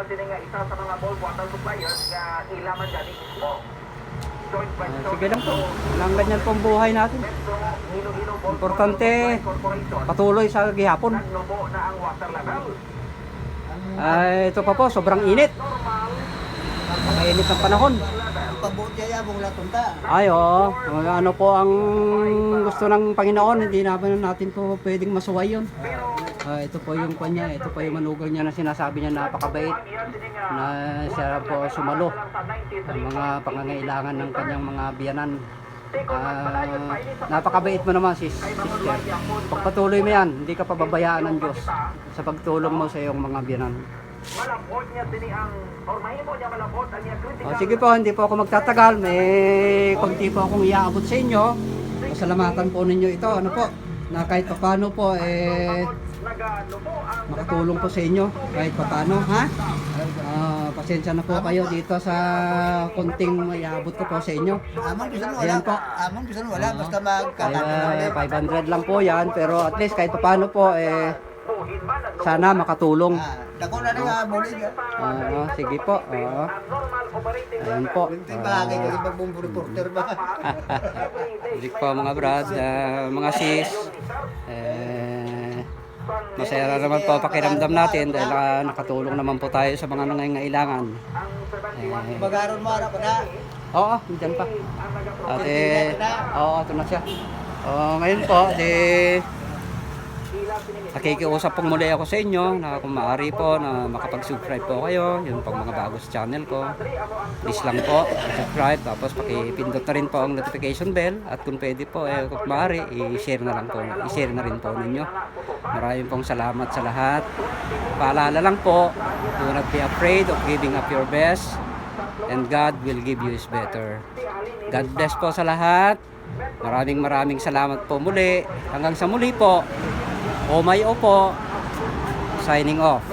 Sini nga isa sa mga ball water suppliers nga ilaman dyan mismo. Joint venture. Sige lang po. Walang ganyan pong buhay natin. Importante, patuloy sa gihapon. Nagnubo na ang water level. Ay, ito pa po, sobrang init. Napakainit ng panahon. Pabuti ay abong latunta. Ay, oo. Ano po ang gusto ng Panginoon, hindi natin po pwedeng masuway yun. Ito po yung kanya, ito po yung manugal niya na sinasabi niya napakabait na siya po sumalo sa mga pangangailangan ng kanyang mga biyanan. Napakabait mo naman sister. Pagpatuloy mo yan, hindi ka pababayaan ng Diyos sa pagtulong mo sa iyong mga biyanan. Malapot niya sini ang or mahimo niya malapot ang niya critical. Sige po, hindi po ako magtatagal. May konti po akong iaabot sa inyo. Pasalamatan po ninyo ito. Ano po, na kahit paano po makatulong po sa inyo kahit paano, ha? Pasensya na po kayo dito sa konting maiabot ko po sa inyo. Amon bisan wala. Ayan po. Amon bisan wala basta magkataon. 500 lang po yan, pero at least kahit paano po sana makatulong. Dako na nga muli nga. Sige po. Ayan po. Ito yung bagay ko yung pagbumbu reporter ba? Hindi po mga brad, mga sis. Masaya naman po pakiramdam natin dahil nakatulong naman po tayo sa mga nangangailangan. Magaron mo ara pa na. Oo, dyan pa. At oo, ito na siya. Ngayon po, nakikiusap pong muli ako sa inyo na kung maaari po na makapag-subscribe po kayo, yun pong mga bago sa channel ko. Please lang po, subscribe, tapos pakipindot na rin po ang notification bell, at kung pwede po, kung maaari, i-share na lang po, i-share na rin po ninyo. Maraming pong salamat sa lahat. Paalala lang po, do not be afraid of giving up your best, and God will give you His better. God bless po sa lahat. Maraming salamat po muli. Hanggang sa muli po. O may opo. Signing off.